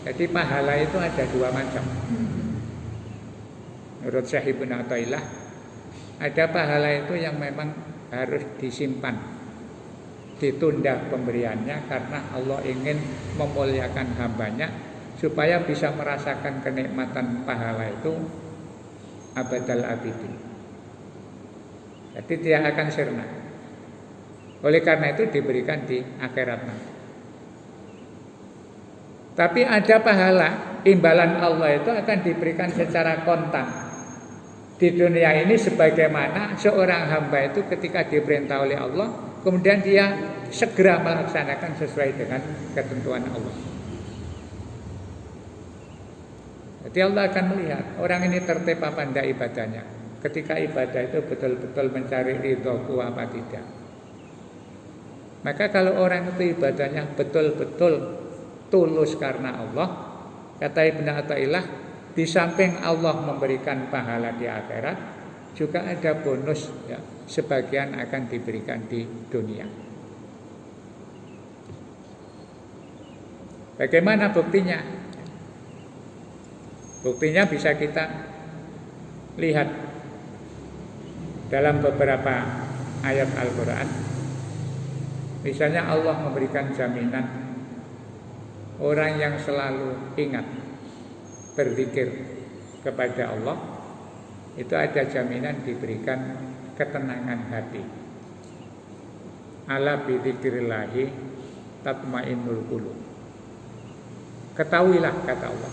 Jadi pahala itu ada dua macam. Menurut Syekh Ibnu Athaillah, ada pahala itu yang memang harus disimpan, ditunda pemberiannya karena Allah ingin memuliakan hambanya supaya bisa merasakan kenikmatan pahala itu abadal abidin. Jadi dia akan sirna. Oleh karena itu diberikan di akhirat nanti. Tapi ada pahala, imbalan Allah itu akan diberikan secara kontan di dunia ini, sebagaimana seorang hamba itu ketika diperintah oleh Allah, kemudian dia segera melaksanakan sesuai dengan ketentuan Allah. Jadi Allah akan melihat orang ini tertib apa tidak ibadahnya. Ketika ibadah itu betul-betul mencari ridhoku apa tidak. Maka kalau orang itu ibadahnya betul-betul tulus karena Allah, kata Ibnu Athaillah, di samping Allah memberikan pahala di akhirat, juga ada bonus ya, sebagian akan diberikan di dunia. Bagaimana buktinya? Buktinya bisa kita lihat dalam beberapa ayat Al-Quran. Misalnya Allah memberikan jaminan orang yang selalu ingat berzikir kepada Allah, itu ada jaminan diberikan ketenangan hati. Ala bidzikrillahi tatmainnul qulub. Ketahuilah, kata Allah,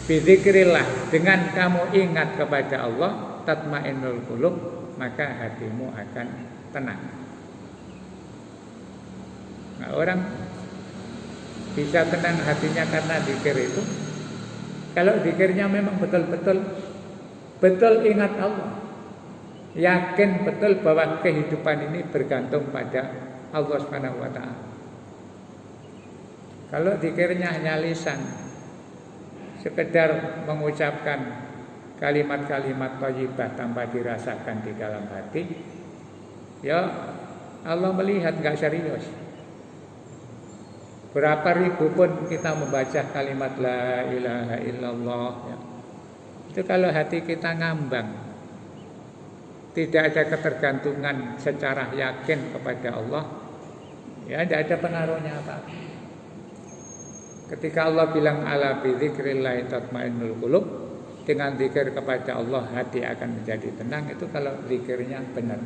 bidzikrillah, dengan kamu ingat kepada Allah, tatmainnul qulub, maka hatimu akan tenang. Nah, orang bisa tenang hatinya karena zikir itu kalau zikirnya memang betul-betul ingat Allah, yakin betul bahwa kehidupan ini bergantung pada Allah Subhanahu wa taala. Kalau zikirnya hanya lisan, sekedar mengucapkan kalimat-kalimat thayyibah tanpa dirasakan di dalam hati, ya Allah melihat enggak serius. Berapa ribu pun kita membaca kalimat la ilaha illallah ya. Itu kalau hati kita ngambang, tidak ada ketergantungan secara yakin kepada Allah, ya tidak ada pengaruhnya apa-apa. Ketika Allah bilang ala bidzikrillah tatmainnul qulub, dengan zikir kepada Allah hati akan menjadi tenang, itu kalau zikirnya benar.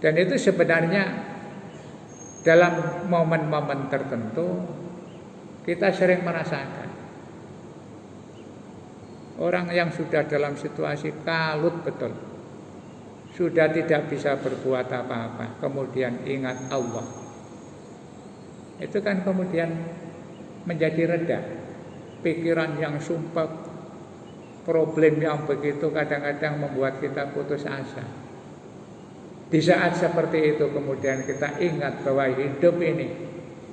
Dan itu sebenarnya dalam momen-momen tertentu kita sering merasakan orang yang sudah dalam situasi kalut betul, sudah tidak bisa berbuat apa-apa, kemudian ingat Allah, itu kan kemudian menjadi reda. Pikiran yang sumpah, problem yang begitu kadang-kadang membuat kita putus asa. Di saat seperti itu kemudian kita ingat bahwa hidup ini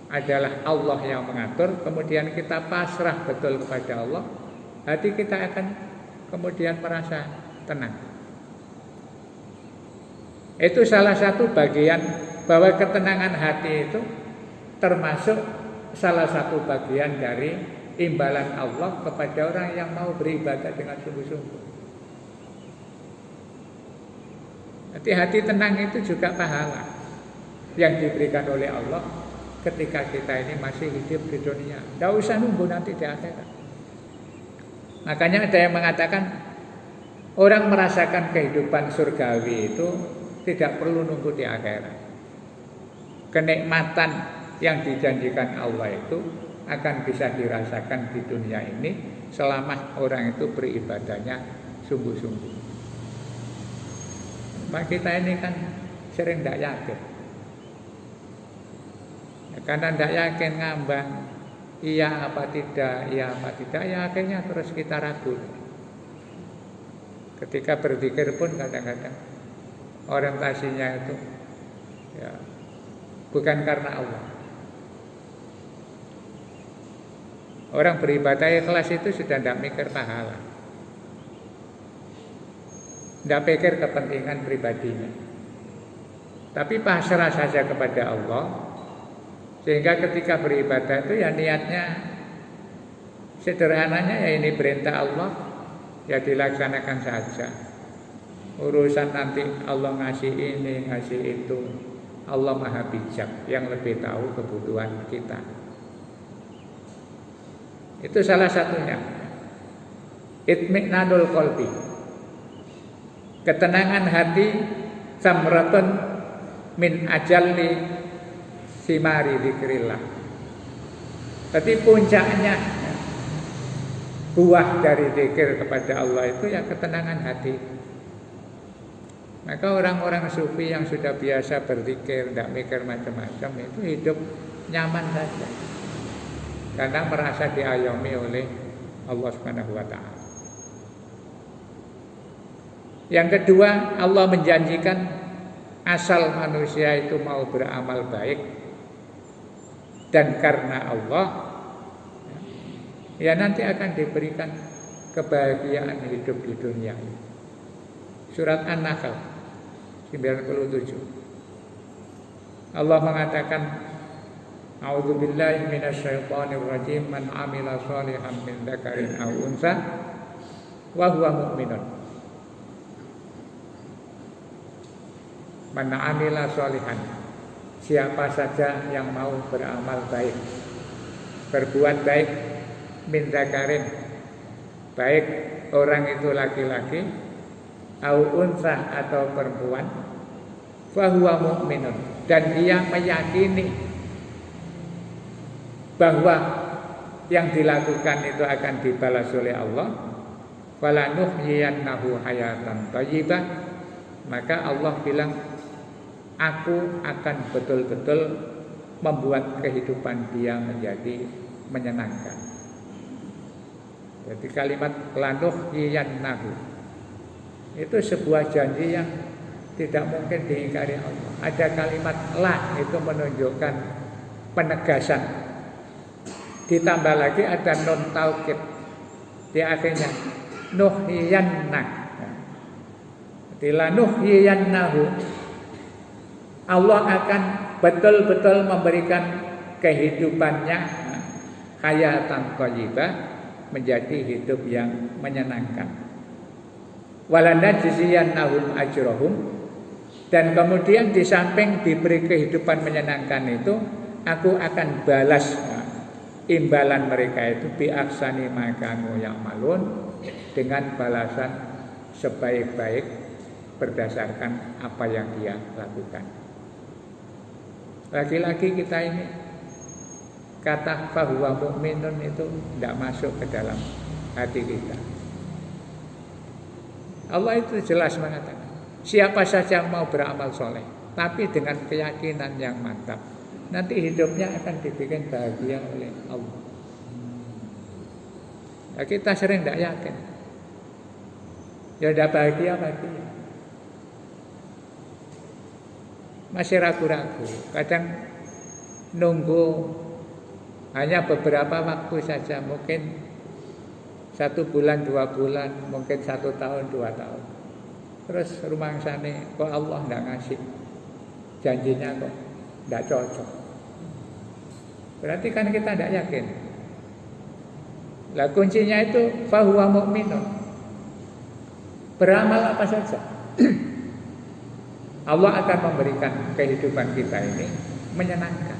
adalah Allah yang mengatur, kemudian kita pasrah betul kepada Allah, hati kita akan kemudian merasa tenang. Itu salah satu bagian bahwa ketenangan hati itu termasuk salah satu bagian dari imbalan Allah kepada orang yang mau beribadah dengan sungguh-sungguh. Hati tenang itu juga pahala yang diberikan oleh Allah ketika kita ini masih hidup di dunia. Tidak usah nunggu nanti di akhirat. Makanya ada yang mengatakan orang merasakan kehidupan surgawi itu tidak perlu nunggu di akhirat. Kenikmatan yang dijanjikan Allah itu akan bisa dirasakan di dunia ini selama orang itu beribadahnya sungguh-sungguh. Maka kita ini kan sering tidak yakin. Ya, karena tidak yakin ngambang, iya apa tidak, ya akhirnya terus kita ragu. Ketika berzikir pun kadang-kadang orientasinya itu ya bukan karena Allah. Orang beribadah ikhlas itu sudah tidak mikir pahala, tidak pikir kepentingan pribadinya, tapi pasrah saja kepada Allah. Sehingga ketika beribadah itu ya niatnya sederhananya ya ini perintah Allah, ya dilaksanakan saja. Urusan nanti Allah ngasih ini, ngasih itu, Allah Maha Bijak yang lebih tahu kebutuhan kita. Itu salah satunya. Itmi'nanul qalbi, ketenangan hati, samratun min ajalli simari dzikrillah. Tapi puncaknya buah dari zikir kepada Allah itu ya ketenangan hati. Maka orang-orang sufi yang sudah biasa berzikir, tidak mikir macam-macam, itu hidup nyaman saja, karena merasa diayomi oleh Allah Subhanahu wa Ta'ala. Yang kedua, Allah menjanjikan asal manusia itu mau beramal baik dan karena Allah, ya nanti akan diberikan kebahagiaan hidup di dunia. Surat An-Nahl 97. Allah mengatakan, A'udzubillahi minasyaitonirrajim, man 'amila shalihan min dzakarin aw unsa wa huwa mu'minun. Man 'amila shalihan, siapa saja yang mau beramal baik, berbuat baik, min dzakarin, baik orang itu laki-laki, au unsa atau perempuan, fahuwa mu'minun, dan dia meyakini bahwa yang dilakukan itu akan dibalas oleh Allah, falanuhyiyannahu hayatan thayyibah, maka Allah bilang, aku akan betul-betul membuat kehidupan dia menjadi menyenangkan. Jadi kalimat lanuhyiyannahu itu sebuah janji yang tidak mungkin diingkari Allah. Ada kalimat la, itu menunjukkan penegasan. Ditambah lagi ada nun taukid di akhirnya, nuhyiyanna. Bila nuhyiyannahu, Allah akan betul-betul memberikan kehidupannya hayatan thayyibah, menjadi hidup yang menyenangkan. Walanajziyannahum ajrahum, dan kemudian di samping diberi kehidupan menyenangkan itu, aku akan balas imbalan mereka itu bi ahsani ma kanu ya'malun, dengan balasan sebaik-baik berdasarkan apa yang dia lakukan. Lagi-lagi kita ini kata fahuwa mu'minun itu tidak masuk ke dalam hati kita. Allah itu jelas mengatakan, siapa saja mau beramal soleh, tapi dengan keyakinan yang mantap, nanti hidupnya akan dibikin bahagia oleh Allah. Nah, kita sering tidak yakin, ya tidak bahagia lagi, masih ragu-ragu, kadang nunggu hanya beberapa waktu saja, mungkin 1 bulan, 2 bulan, mungkin 1 tahun, 2 tahun. Terus rumangsane kok Allah tidak ngasih, janjinya kok tidak cocok. Berarti kan kita tidak yakin. Lah kuncinya itu fahuwa mu'minun, beramal apa saja. Allah akan memberikan kehidupan kita ini menyenangkan.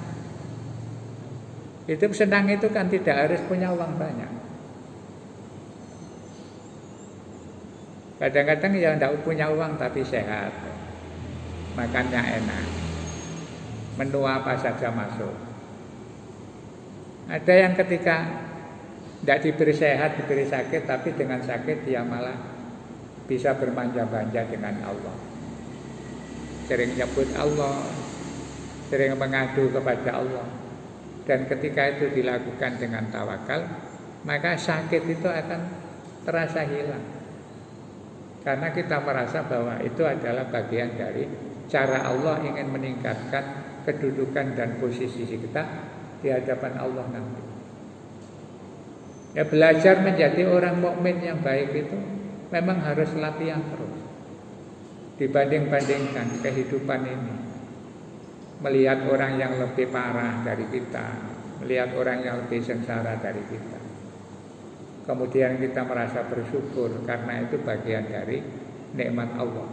Hidup senang itu kan tidak harus punya uang banyak. Kadang-kadang ya tidak punya uang tapi sehat, makannya enak, menu apa saja masuk. Ada yang ketika tidak diberi sehat, diberi sakit, tapi dengan sakit dia malah bisa bermanja-manja dengan Allah, sering nyebut Allah, sering mengadu kepada Allah. Dan ketika itu dilakukan dengan tawakal, maka sakit itu akan terasa hilang. Karena kita merasa bahwa itu adalah bagian dari cara Allah ingin meningkatkan kedudukan dan posisi kita di hadapan Allah nanti. Ya, belajar menjadi orang mukmin yang baik itu memang harus latihan terus. Dibanding-bandingkan kehidupan ini melihat orang yang lebih parah dari kita, melihat orang yang lebih sengsara dari kita. Kemudian kita merasa bersyukur karena itu bagian dari nikmat Allah.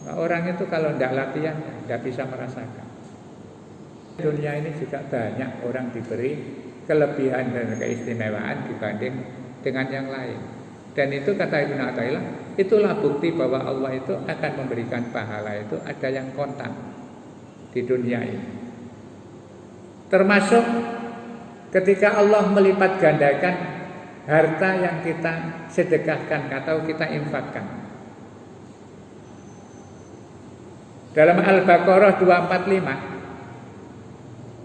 Nah, orang itu kalau tidak latihan tidak bisa merasakan. Dunia ini juga banyak orang diberi kelebihan dan keistimewaan dibanding dengan yang lain. Dan itu kata Ibnu Athaillah, itulah bukti bahwa Allah itu akan memberikan pahala itu ada yang kontan di dunia ini. Termasuk ketika Allah melipat gandakan harta yang kita sedekahkan atau kita infakkan. Dalam Al-Baqarah 245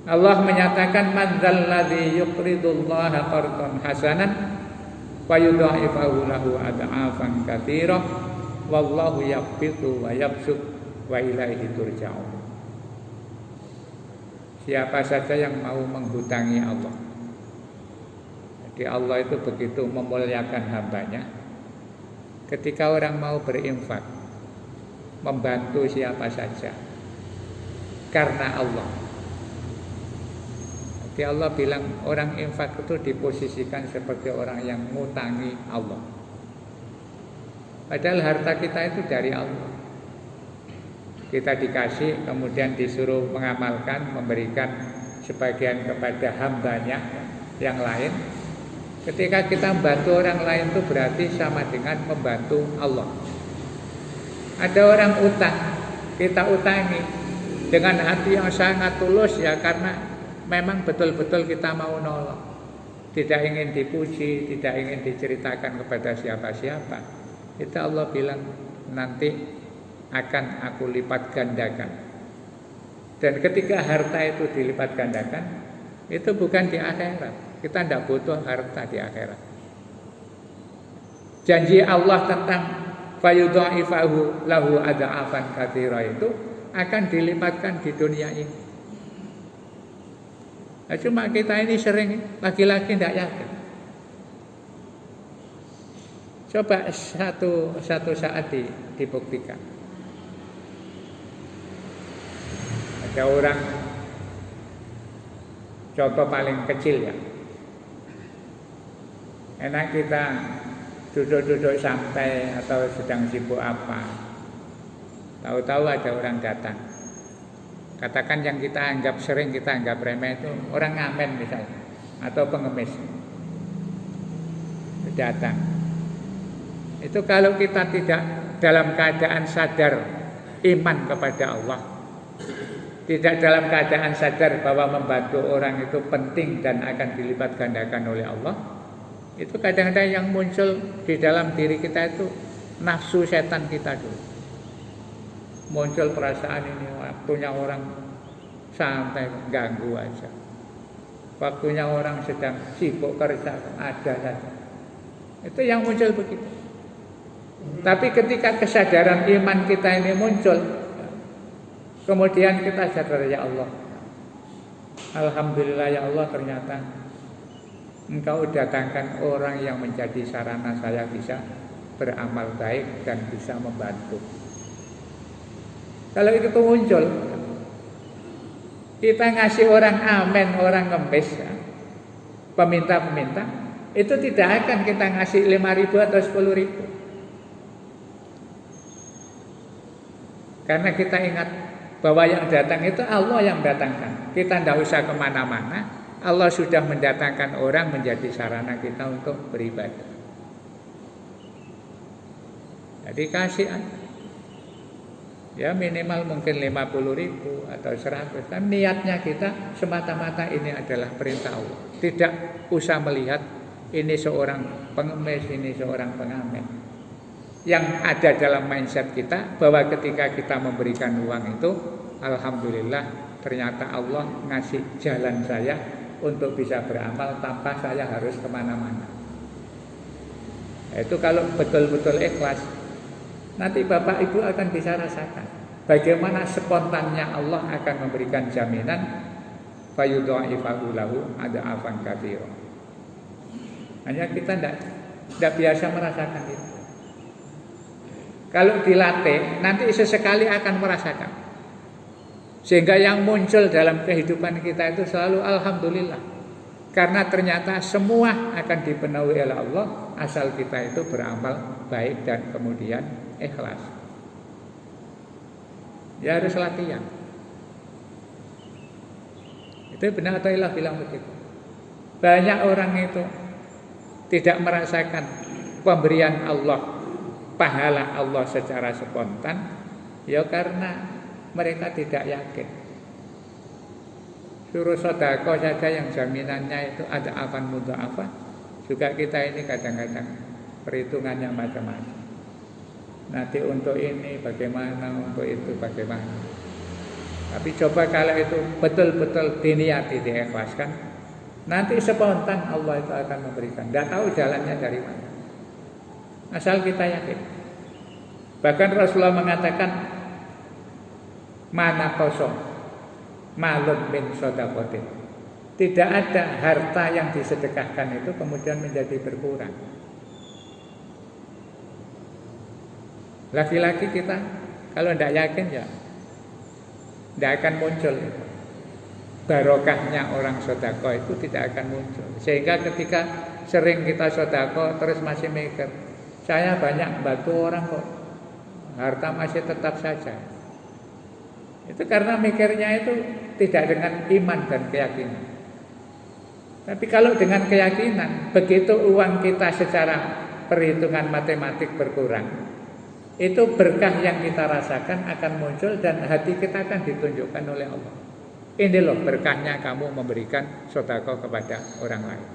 Allah menyatakan man dzalladzi yuqridullaha qardan hasanan wa yudha'ifahu lahu ad'afan katsirah wallahu yaqbidu wa yabsut wa ilaihi turja'un. Siapa saja yang mau menghutangi Allah. Jadi Allah itu begitu memuliakan hambanya. Ketika orang mau berinfak, membantu siapa saja karena Allah. Jadi Allah bilang orang infak itu diposisikan seperti orang yang ngutangi Allah. Padahal harta kita itu dari Allah. Kita dikasih, kemudian disuruh mengamalkan, memberikan sebagian kepada hambanya yang lain. Ketika kita membantu orang lain itu berarti sama dengan membantu Allah. Ada orang utang, kita utangi dengan hati yang sangat tulus ya, karena memang betul-betul kita mau nolong. Tidak ingin dipuji, tidak ingin diceritakan kepada siapa-siapa. Itu Allah bilang nanti akan aku lipat gandakan. Dan ketika harta itu dilipat gandakan, itu bukan di akhirat. Kita tidak butuh harta di akhirat. Janji Allah tentang fayudha'ifahu lahu ad'afan katsira itu akan dilipatkan di dunia ini. Nah, cuma kita ini sering lagi-lagi tidak yakin. Coba satu saat dibuktikan. Ada orang, contoh paling kecil ya, enak kita duduk-duduk santai atau sedang sibuk apa, tahu-tahu ada orang datang. Katakan yang kita anggap sering, kita anggap remeh itu orang ngamen misalnya, atau pengemis datang. Itu kalau kita tidak dalam keadaan sadar iman kepada Allah, tidak dalam keadaan sadar bahwa membantu orang itu penting dan akan dilipat gandakan oleh Allah, itu kadang-kadang yang muncul di dalam diri kita itu nafsu setan kita dulu. Muncul perasaan ini waktunya orang santai, ganggu aja. Waktunya orang sedang sibuk kerja, ada saja. Itu yang muncul begitu. Tapi ketika kesadaran iman kita ini muncul, kemudian kita sadar, ya Allah, alhamdulillah ya Allah, ternyata Engkau datangkan orang yang menjadi sarana saya bisa beramal baik dan bisa membantu. Kalau itu muncul, kita ngasih orang amen, orang ngemis, peminta-peminta, itu tidak akan kita ngasih 5.000 atau 10.000. Karena kita ingat bahwa yang datang itu Allah yang datangkan. Kita tidak usah kemana-mana. Allah sudah mendatangkan orang menjadi sarana kita untuk beribadah. Jadi kasih ya minimal mungkin 50.000 atau 100. Dan niatnya kita semata-mata ini adalah perintah Allah. Tidak usah melihat ini seorang pengemis, ini seorang pengamen. Yang ada dalam mindset kita bahwa ketika kita memberikan uang itu, alhamdulillah ternyata Allah ngasih jalan saya untuk bisa beramal tanpa saya harus kemana-mana. Itu kalau betul-betul ikhlas, nanti Bapak Ibu akan bisa rasakan bagaimana spontannya Allah akan memberikan jaminan fayudha'ifahu lahu ad'afan katsira. Hanya kita tidak biasa merasakan itu. Kalau dilatih, nanti sesekali akan merasakan. Sehingga yang muncul dalam kehidupan kita itu selalu alhamdulillah. Karena ternyata semua akan dipenuhi oleh Allah asal kita itu beramal baik dan kemudian ikhlas. Ya harus latihan. Itu benar Athaillah bilang begitu. Banyak orang itu tidak merasakan pemberian Allah, pahala Allah secara spontan, ya karena mereka tidak yakin. Suruh sedekah saja yang jaminannya itu ada akan mudha'afah. Juga kita ini kadang-kadang perhitungannya macam-macam. Nanti untuk ini bagaimana, untuk itu bagaimana. Tapi coba kalau itu betul-betul diniati, diikhlaskan, nanti spontan Allah itu akan memberikan. Tidak tahu jalannya dari mana. Asal kita yakin. Bahkan Rasulullah mengatakan, mana kosong, malun min shadaqatin. Tidak ada harta yang disedekahkan itu kemudian menjadi berkurang. Laki-laki kita kalau tidak yakin ya tidak akan muncul. Barokahnya orang sedekah itu tidak akan muncul. Sehingga ketika sering kita sedekah terus masih mikir, saya banyak bantu orang kok, harta masih tetap saja. Itu karena mikirnya itu tidak dengan iman dan keyakinan. Tapi kalau dengan keyakinan, begitu uang kita secara perhitungan matematik berkurang, itu berkah yang kita rasakan akan muncul dan hati kita akan ditunjukkan oleh Allah. Ini loh berkahnya kamu memberikan sedekah kepada orang lain.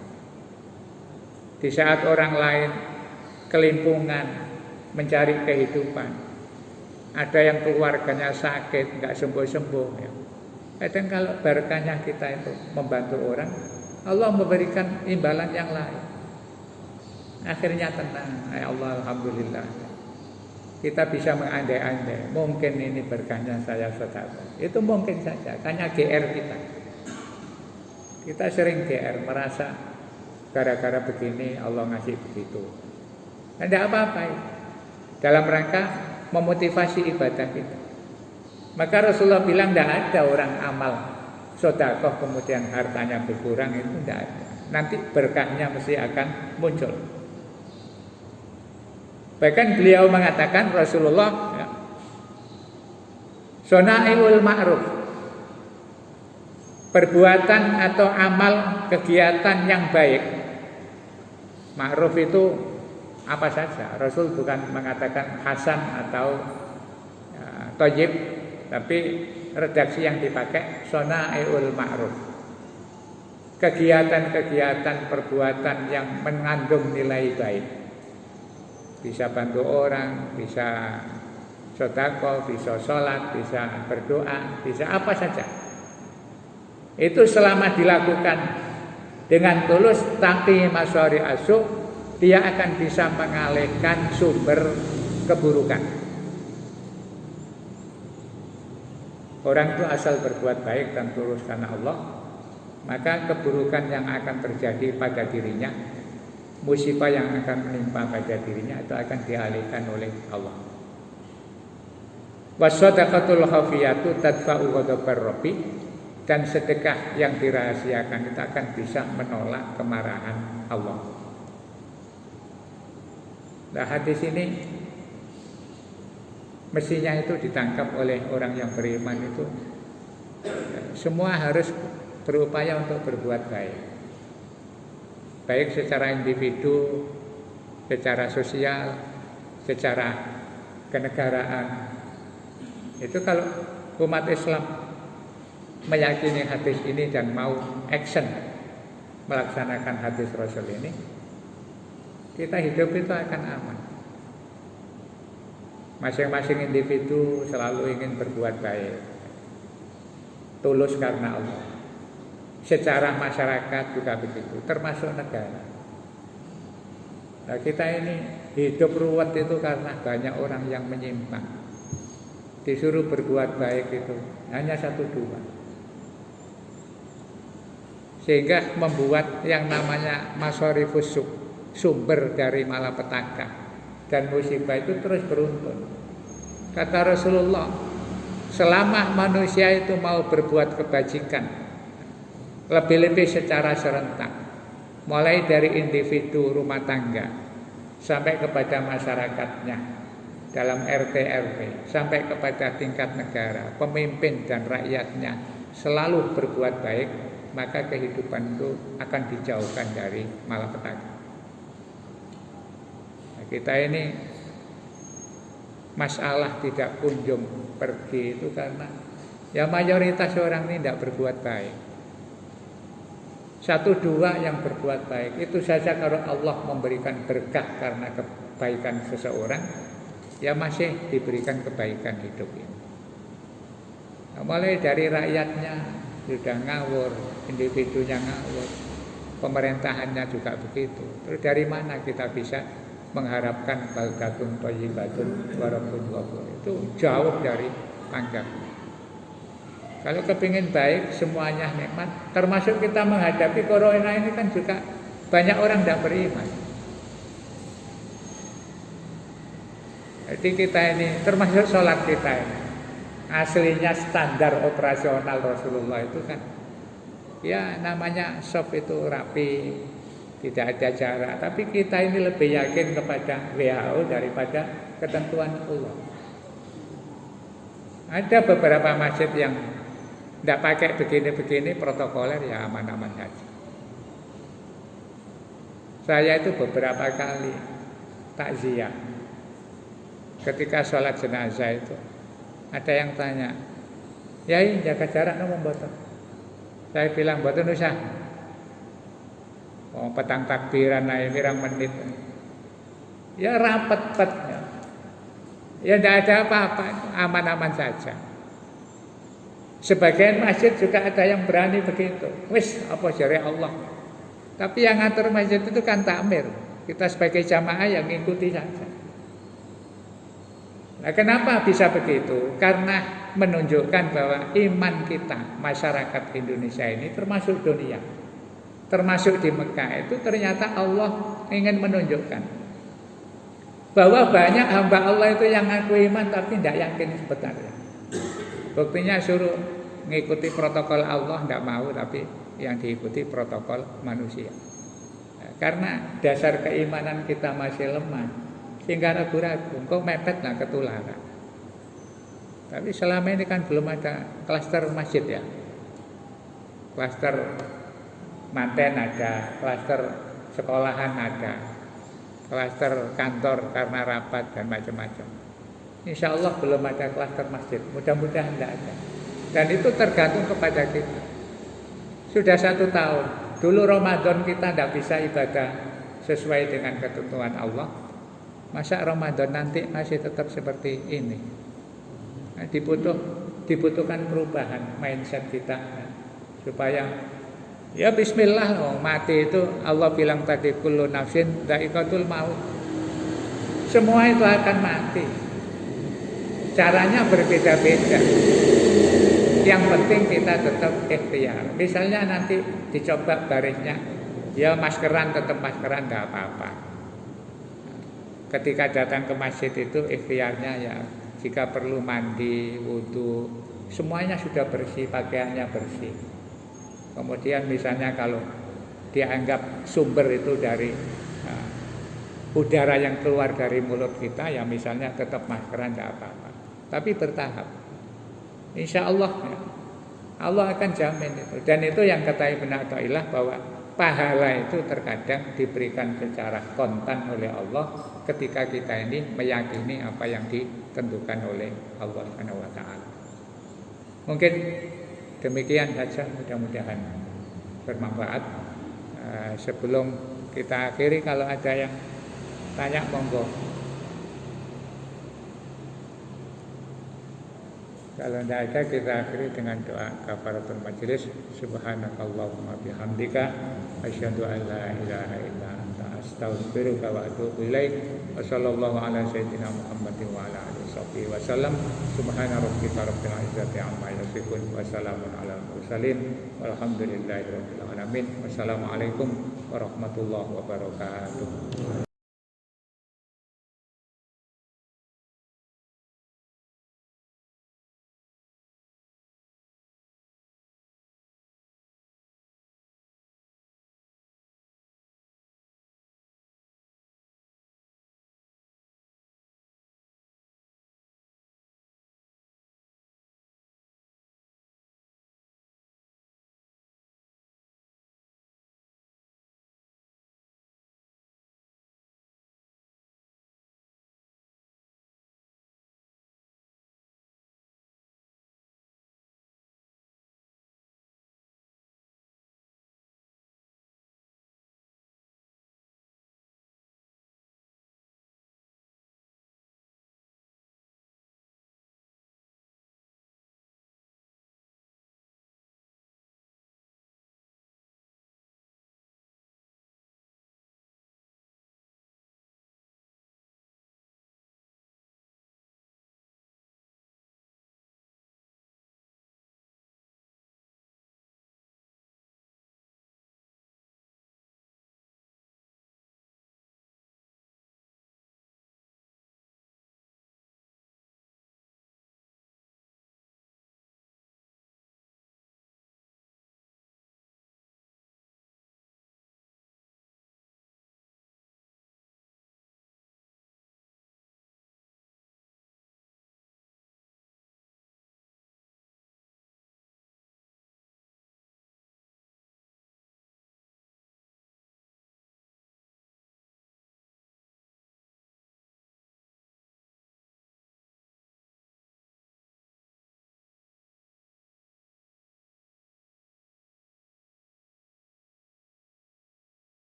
Di saat orang lain kelimpungan mencari kehidupan, ada yang keluarganya sakit nggak sembuh-sembuh ya. Kadang kalau berkahnya kita itu membantu orang, Allah memberikan imbalan yang lain. Akhirnya tenang, ya Allah alhamdulillah. Kita bisa mengandai-andai, mungkin ini berkahnya saya sedekah. Itu mungkin saja, hanya GR kita. Kita sering GR, merasa gara-gara begini Allah ngasih begitu. Tidak apa-apa ya. Dalam rangka memotivasi ibadah kita. Maka Rasulullah bilang tidak ada orang amal sedekah kemudian hartanya berkurang, itu tidak ada. Nanti berkahnya mesti akan muncul. Bahkan beliau mengatakan Rasulullah ya, Sona'iul ma'ruf, perbuatan atau amal kegiatan yang baik. Ma'ruf itu apa saja. Rasul bukan mengatakan hasan atau thayyib, tapi redaksi yang dipakai Sona'iul ma'ruf. Kegiatan-kegiatan perbuatan yang mengandung nilai baik. Bisa bantu orang, bisa sedekah, bisa sholat, bisa berdoa, bisa apa saja. Itu selama dilakukan dengan tulus taqi masyari asu, dia akan bisa mengalihkan sumber keburukan. Orang itu asal berbuat baik dan tulus karena Allah, maka keburukan yang akan terjadi pada dirinya, musibah yang akan menimpa pada dirinya itu akan dialihkan oleh Allah. Wasadaqatul khafiyatu tadfa'u ghadabar rabbi, dan sedekah yang dirahasiakan itu akan bisa menolak kemarahan Allah. Nah, hadis ini mestinya itu ditangkap oleh orang yang beriman itu. Semua harus berupaya untuk berbuat baik. Baik secara individu, secara sosial, secara kenegaraan. Itu kalau umat Islam meyakini hadis ini dan mau action melaksanakan hadis Rasul ini, kita hidup itu akan aman. Masing-masing individu selalu ingin berbuat baik, tulus karena Allah. Secara masyarakat juga begitu, termasuk negara. Nah, kita ini hidup ruwet itu karena banyak orang yang menyimpang. Disuruh berbuat baik itu hanya 1-2. Sehingga membuat yang namanya masyarifus sumber dari malapetaka dan musibah itu terus beruntun. Kata Rasulullah, selama manusia itu mau berbuat kebajikan, lebih-lebih secara serentak, mulai dari individu rumah tangga sampai kepada masyarakatnya, dalam RT RW sampai kepada tingkat negara, pemimpin dan rakyatnya selalu berbuat baik, maka kehidupan itu akan dijauhkan dari malapetaka. Nah, kita ini masalah tidak kunjung pergi itu karena ya mayoritas orang ini tidak berbuat baik. 1-2 yang berbuat baik, itu saja kalau Allah memberikan berkah karena kebaikan seseorang, ya masih diberikan kebaikan hidup ini. Nah, mulai dari rakyatnya sudah ngawur, individunya ngawur, pemerintahannya juga begitu. Terus dari mana kita bisa mengharapkan baldatun thayyibatun wa rabbun ghafur? Itu jauh dari panggang. Kalau kepingin baik, semuanya nikmat, termasuk kita menghadapi corona ini kan juga banyak orang tidak beriman. Jadi kita ini, termasuk sholat kita ini, aslinya standar operasional Rasulullah itu kan, ya namanya soft itu rapi, tidak ada jarak. Tapi kita ini lebih yakin kepada WHO daripada ketentuan Allah. Ada beberapa masjid yang tidak pakai begini-begini protokoler, ya aman-aman saja. Saya itu beberapa kali takziah. Ketika sholat jenazah itu ada yang tanya, "Yai, jaga jarak nomor mboten?" Saya bilang, "Mboten usah. Oh, petang takbiran naik pirang menit." Ya rapet-pet. Ya tidak ada apa-apa, aman-aman saja. Sebagian masjid juga ada yang berani begitu. Wis, apa jare Allah. Tapi yang ngatur masjid itu kan takmir. Kita sebagai jamaah yang ngikuti saja. Nah, kenapa bisa begitu? Karena menunjukkan bahwa iman kita, masyarakat Indonesia ini termasuk dunia, termasuk di Mekah itu ternyata Allah ingin menunjukkan bahwa banyak hamba Allah itu yang ngaku iman tapi tidak yakin sebenarnya. Buktinya suruh mengikuti protokol Allah tidak mau, tapi yang diikuti protokol manusia. Nah, karena dasar keimanan kita masih lemah, sehingga ragu-ragu, kok mepet lah ketularan. Tapi selama ini kan belum ada klaster masjid ya. Klaster manten ada, klaster sekolahan ada, klaster kantor karena rapat dan macam-macam. Insya Allah belum ada klaster masjid, mudah-mudahan tidak ada. Dan itu tergantung kepada kita. Sudah 1 tahun, dulu Ramadan kita tidak bisa ibadah sesuai dengan ketentuan Allah. Masa Ramadan nanti masih tetap seperti ini? Nah, dibutuhkan perubahan mindset kita, supaya ya bismillah, mati itu Allah bilang tadi kullu nafsin dha'iqatul maut. Semua itu akan mati. Caranya berbeda-beda. Yang penting kita tetap ikhtiar. Misalnya nanti dicoba barisnya, ya maskeran tetap maskeran, tidak apa-apa. Ketika datang ke masjid itu ikhtiarnya ya, jika perlu mandi, wudu, semuanya sudah bersih, pakaiannya bersih. Kemudian misalnya kalau dianggap sumber itu dari udara yang keluar dari mulut kita, ya misalnya tetap maskeran, tidak apa-apa. Tapi bertahap. Insya Allah ya, Allah akan jamin itu. Dan itu yang kata Ibnu Athaillah, bahwa pahala itu terkadang diberikan secara kontan oleh Allah ketika kita ini meyakini apa yang ditentukan oleh Allah Subhanahu wa taala. Mungkin demikian saja, mudah-mudahan bermanfaat. Sebelum kita akhiri, kalau ada yang tanya monggo. Kalau tidak ada, kita akhiri dengan doa kafaratul majelis. Subhanakallahumma bihamdika asyhadu an la ilaha illa anta astaghfiruka wa atubu ilaik. Wassallallahu ala sayyidina Muhammadin wa ala alihi wasallam. Subhana rabbika rabbil izzati amma yasifun wa salamun alal mursalin walhamdulillahi rabbil alamin. Wassalamualaikum warahmatullahi wabarakatuh.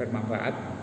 bermanfaat.